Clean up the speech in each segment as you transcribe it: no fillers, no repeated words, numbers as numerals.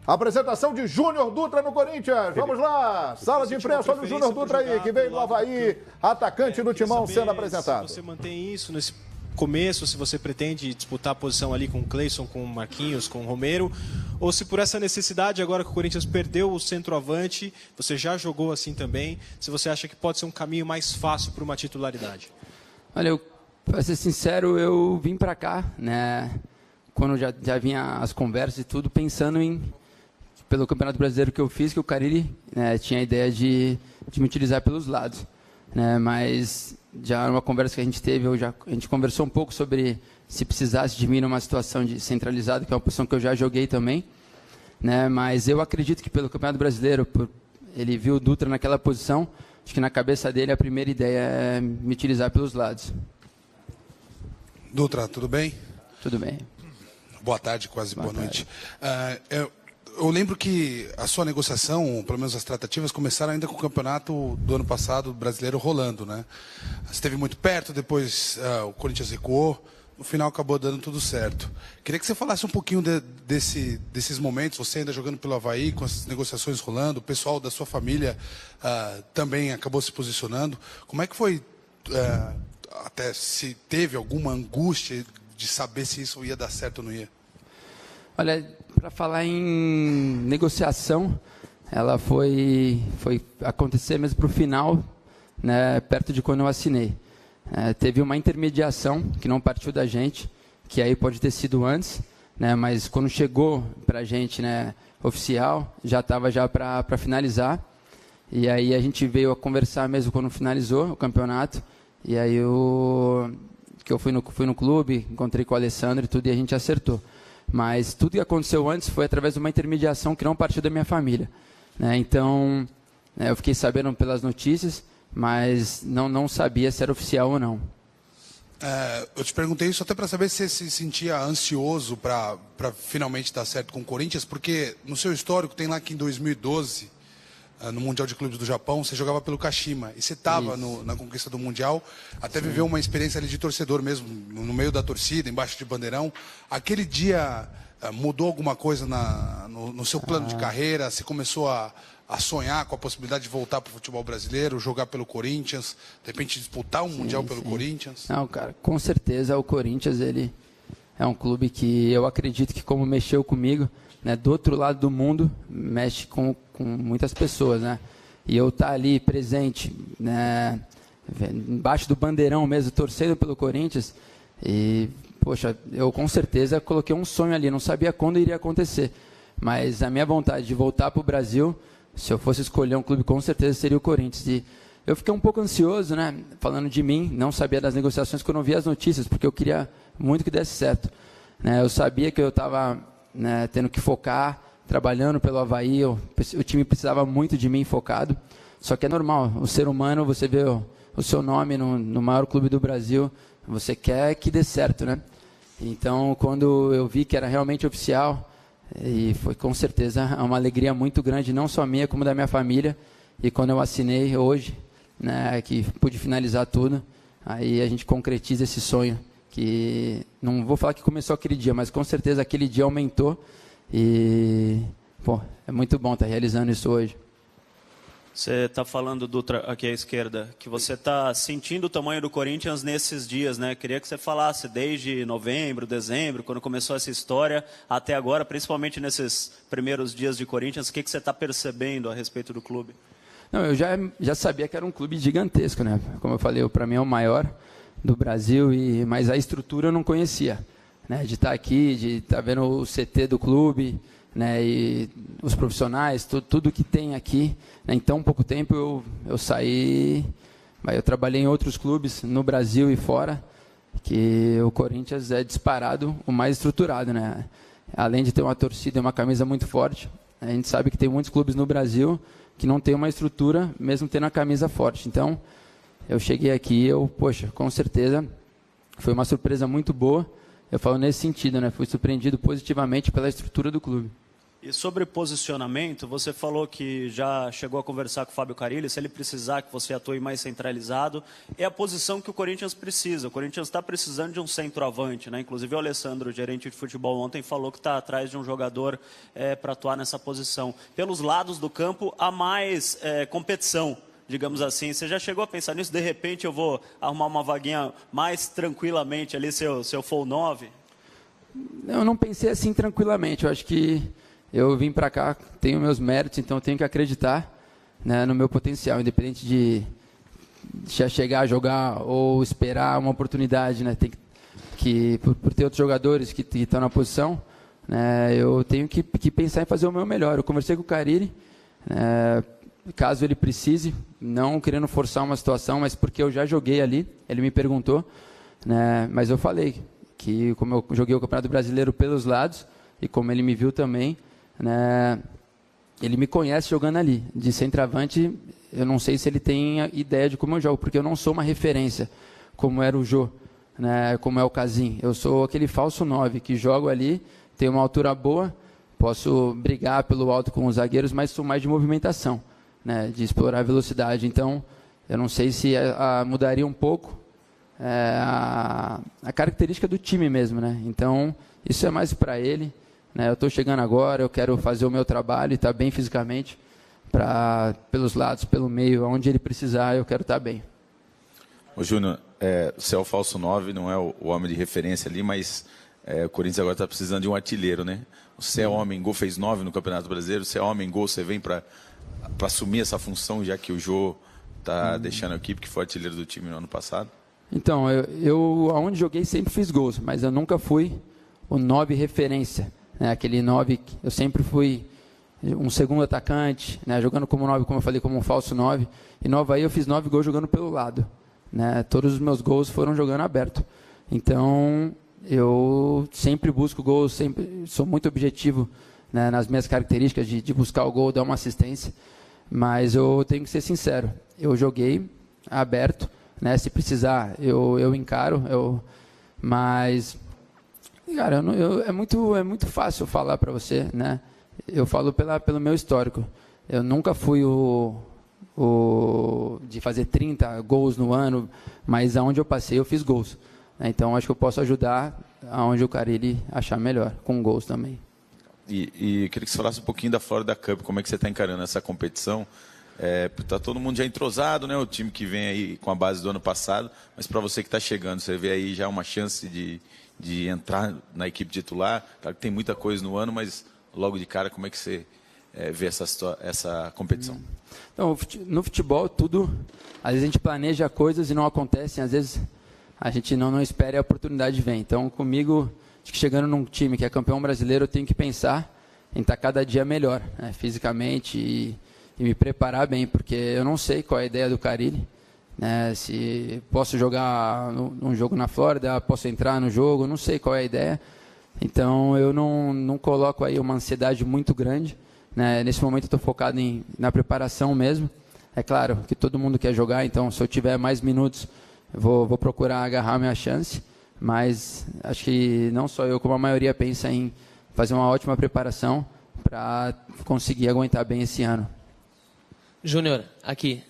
Apresentação de Júnior Dutra no Corinthians. Vamos lá. Sala de imprensa, olha o Júnior Dutra aí, que veio do Havaí, atacante do Timão sendo apresentado. Se você mantém isso nesse começo, se você pretende disputar a posição ali com o Cleison, com o Marquinhos, com o Romero, ou se por essa necessidade, agora que o Corinthians perdeu o centroavante, você já jogou assim também, se você acha que pode ser um caminho mais fácil para uma titularidade? Olha, para ser sincero, eu vim para cá, né, quando já vinha as conversas e tudo, pensando pelo Campeonato Brasileiro que eu fiz, que o Carille, né, tinha a ideia de me utilizar pelos lados, né, mas já numa conversa que a gente teve, a gente conversou um pouco sobre se precisasse de mim numa situação de centralizado, que é uma posição que eu já joguei também, né, mas eu acredito que pelo Campeonato Brasileiro, ele viu o Dutra naquela posição, acho que na cabeça dele a primeira ideia é me utilizar pelos lados. Dutra, tudo bem? Tudo bem. Boa tarde, quase boa noite. Eu lembro que a sua negociação, pelo menos as tratativas, começaram ainda com o campeonato do ano passado, brasileiro, rolando, né? Você esteve muito perto, depois o Corinthians recuou, no final acabou dando tudo certo. Queria que você falasse um pouquinho desses momentos, você ainda jogando pelo Havaí, com as negociações rolando, o pessoal da sua família também acabou se posicionando. Como é que foi, até se teve alguma angústia de saber se isso ia dar certo ou não ia? Olha, para falar em negociação, ela foi acontecer mesmo para o final, né, perto de quando eu assinei. Teve uma intermediação que não partiu da gente, que aí pode ter sido antes, né, mas quando chegou para a gente, né, oficial, já estava já para finalizar. E aí a gente veio a conversar mesmo quando finalizou o campeonato. E aí eu fui no clube, encontrei com o Alessandro e tudo, e a gente acertou. Mas tudo que aconteceu antes foi através de uma intermediação que não partiu da minha família, né? Então, eu fiquei sabendo pelas notícias, mas não sabia se era oficial ou não. Eu te perguntei isso até para saber se você se sentia ansioso para finalmente dar certo com o Corinthians, porque no seu histórico tem lá que em 2012, no Mundial de Clubes do Japão, você jogava pelo Kashima, e você estava na conquista do Mundial, até Sim. Viveu uma experiência ali de torcedor mesmo, no meio da torcida, embaixo de bandeirão. Aquele dia mudou alguma coisa no seu plano de carreira? Você começou a sonhar com a possibilidade de voltar para o futebol brasileiro, jogar pelo Corinthians, de repente disputar um Mundial pelo Corinthians? Não, cara, com certeza o Corinthians, ele é um clube que eu acredito que, como mexeu comigo, né, do outro lado do mundo, mexe com muitas pessoas, né? E eu estar ali presente, né, embaixo do bandeirão mesmo, torcendo pelo Corinthians, e, poxa, eu com certeza coloquei um sonho ali, não sabia quando iria acontecer, mas a minha vontade de voltar para o Brasil, se eu fosse escolher um clube, com certeza seria o Corinthians. E eu fiquei um pouco ansioso, né, falando de mim, não sabia das negociações, quando eu vi as notícias, porque eu queria muito que desse certo, né? Eu sabia que eu estava, né, tendo que focar, trabalhando pelo Havaí, o time precisava muito de mim focado, só que é normal, o ser humano, você vê o seu nome no maior clube do Brasil, você quer que dê certo, né? Então, quando eu vi que era realmente oficial, e foi com certeza uma alegria muito grande, não só minha, como da minha família, e quando eu assinei hoje, né, que pude finalizar tudo, aí a gente concretiza esse sonho, que não vou falar que começou aquele dia, mas com certeza aquele dia aumentou e, pô, é muito bom estar realizando isso hoje. Você está falando, Dutra, aqui à esquerda, que você está sentindo o tamanho do Corinthians nesses dias, né? Queria que você falasse desde novembro, dezembro, quando começou essa história, até agora, principalmente nesses primeiros dias de Corinthians, o que você está percebendo a respeito do clube? Não, eu já sabia que era um clube gigantesco, né? Como eu falei, para mim é o maior do Brasil, mas a estrutura eu não conhecia, né? De estar aqui, de estar vendo o CT do clube, né? E os profissionais, tudo que tem aqui, né? Em tão pouco tempo eu saí, eu trabalhei em outros clubes no Brasil e fora, que o Corinthians é disparado o mais estruturado, né? Além de ter uma torcida e uma camisa muito forte, a gente sabe que tem muitos clubes no Brasil que não tem uma estrutura, mesmo tendo a camisa forte. Então, eu cheguei aqui, poxa, com certeza, foi uma surpresa muito boa. Eu falo nesse sentido, né? Fui surpreendido positivamente pela estrutura do clube. E sobre posicionamento, você falou que já chegou a conversar com o Fábio Carille, se ele precisar que você atue mais centralizado, é a posição que o Corinthians precisa. O Corinthians está precisando de um centroavante, né? Inclusive o Alessandro, gerente de futebol, ontem falou que está atrás de um jogador para atuar nessa posição. Pelos lados do campo, há mais competição, digamos assim. Você já chegou a pensar nisso? De repente eu vou arrumar uma vaguinha mais tranquilamente ali, se eu for o 9? Eu não pensei assim tranquilamente. Eu acho que eu vim para cá, tenho meus méritos, então eu tenho que acreditar, né, no meu potencial, independente de já chegar a jogar ou esperar uma oportunidade, né, por ter outros jogadores que estão na posição, né, eu tenho que pensar em fazer o meu melhor. Eu conversei com o Carille, caso ele precise, não querendo forçar uma situação, mas porque eu já joguei ali, ele me perguntou, né, mas eu falei que como eu joguei o Campeonato Brasileiro pelos lados, e como ele me viu também, né, ele me conhece jogando ali. De centroavante, eu não sei se ele tem ideia de como eu jogo, porque eu não sou uma referência, como era o Jô, né, como é o Casim. Eu sou aquele falso 9, que jogo ali, tenho uma altura boa, posso brigar pelo alto com os zagueiros, mas sou mais de movimentação, né, de explorar a velocidade. Então, eu não sei se mudaria um pouco a característica do time mesmo, né? Então, isso é mais para ele. Eu estou chegando agora, eu quero fazer o meu trabalho e estar bem fisicamente, pelos lados, pelo meio, onde ele precisar, eu quero estar bem. Ô Júnior, você é o falso 9, não é o homem de referência ali, mas o Corinthians agora está precisando de um artilheiro, né? Você é homem, gol, fez 9 no Campeonato Brasileiro, você é homem, gol, você vem para assumir essa função, já que o Jô está deixando a equipe, que foi artilheiro do time no ano passado? Então, eu aonde joguei sempre fiz gols, mas eu nunca fui o 9 referência. Aquele 9, eu sempre fui um segundo atacante, né, jogando como 9, como eu falei, como um falso 9. E no Avaí eu fiz 9 gols jogando pelo lado. Né, todos os meus gols foram jogando aberto. Então, eu sempre busco gols, sempre sou muito objetivo, né, nas minhas características de buscar o gol, dar uma assistência. Mas eu tenho que ser sincero, eu joguei aberto, né, se precisar eu encaro, mas... Cara, é muito fácil falar para você, né? Eu falo pelo meu histórico. Eu nunca fui de fazer 30 gols no ano, mas aonde eu passei eu fiz gols. Então acho que eu posso ajudar aonde o Carille achar melhor, com gols também. E queria que você falasse um pouquinho da Florida Cup, como é que você está encarando essa competição? Está todo mundo já entrosado, né? O time que vem aí com a base do ano passado, mas para você que está chegando, você vê aí já uma chance de entrar na equipe titular? Claro que tem muita coisa no ano, mas logo de cara, como é que você vê essa competição? Então, no futebol, tudo... Às vezes a gente planeja coisas e não acontecem, às vezes a gente não espera e a oportunidade vem. Então, comigo, acho que chegando num time que é campeão brasileiro, eu tenho que pensar em estar cada dia melhor, né, fisicamente e me preparar bem, porque eu não sei qual é a ideia do Carille. Né, se posso jogar um jogo na Flórida, posso entrar no jogo, não sei qual é a ideia. Então eu não coloco aí uma ansiedade muito grande, né? Nesse momento eu estou focado na preparação mesmo. É claro que todo mundo quer jogar, então se eu tiver mais minutos eu vou procurar agarrar minha chance, mas acho que não só eu, como a maioria pensa em fazer uma ótima preparação para conseguir aguentar bem esse ano. Júnior, aqui.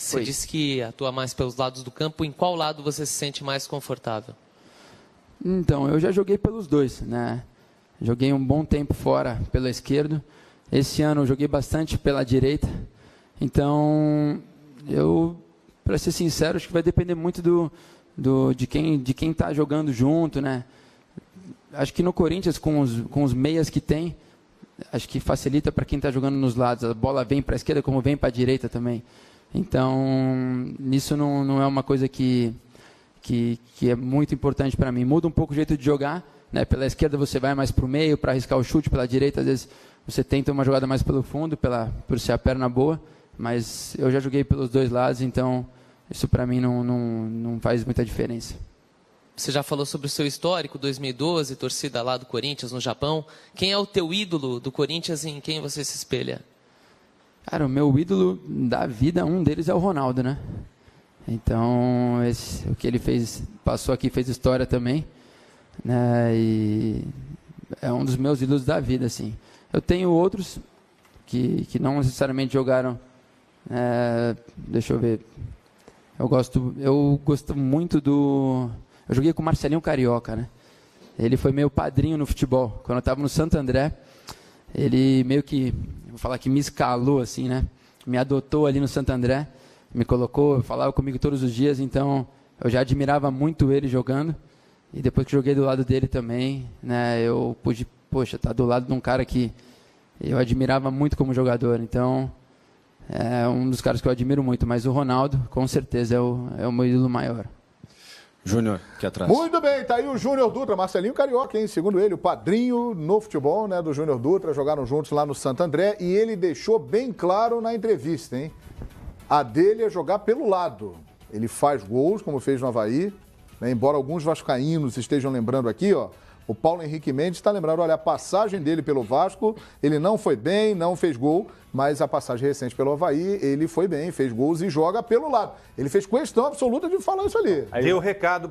Você disse que atua mais pelos lados do campo. Em qual lado você se sente mais confortável? Então, eu já joguei pelos dois, né? Joguei um bom tempo fora pela esquerda. Esse ano eu joguei bastante pela direita. Então, para ser sincero, acho que vai depender muito de quem está jogando junto, né? Acho que no Corinthians, com os meias que tem, acho que facilita para quem está jogando nos lados. A bola vem para a esquerda como vem para a direita também. Então, nisso não é uma coisa que é muito importante para mim. Muda um pouco o jeito de jogar, né? Pela esquerda você vai mais para o meio, para arriscar o chute. Pela direita, às vezes, você tenta uma jogada mais pelo fundo, por ser a perna boa. Mas eu já joguei pelos dois lados, então isso para mim não faz muita diferença. Você já falou sobre o seu histórico, 2012, torcida lá do Corinthians, no Japão. Quem é o teu ídolo do Corinthians e em quem você se espelha? Cara, o meu ídolo da vida, um deles é o Ronaldo, né? Então, o que ele fez, passou aqui, fez história também, né? E é um dos meus ídolos da vida, assim. Eu tenho outros que não necessariamente jogaram. Deixa eu ver. Eu gosto muito do... Eu joguei com o Marcelinho Carioca, né? Ele foi meu padrinho no futebol. Quando eu estava no Santo André, ele meio que, vou falar que me escalou assim, né? Me adotou ali no Santo André, me colocou, falava comigo todos os dias, então eu já admirava muito ele jogando. E depois que joguei do lado dele também, né, eu pude, estar do lado de um cara que eu admirava muito como jogador. Então, é um dos caras que eu admiro muito, mas o Ronaldo, com certeza, é o meu ídolo maior. Júnior, aqui atrás. Muito bem, tá aí o Júnior Dutra, Marcelinho Carioca, hein? Segundo ele, o padrinho no futebol, né, do Júnior Dutra, jogaram juntos lá no Santo André, e ele deixou bem claro na entrevista, hein? A dele é jogar pelo lado. Ele faz gols, como fez no Avaí, né? Embora alguns vascaínos estejam lembrando aqui, ó, o Paulo Henrique Mendes está lembrando, olha, a passagem dele pelo Vasco, ele não foi bem, não fez gol, mas a passagem recente pelo Avaí, ele foi bem, fez gols e joga pelo lado. Ele fez questão absoluta de falar isso ali. Deu o recado para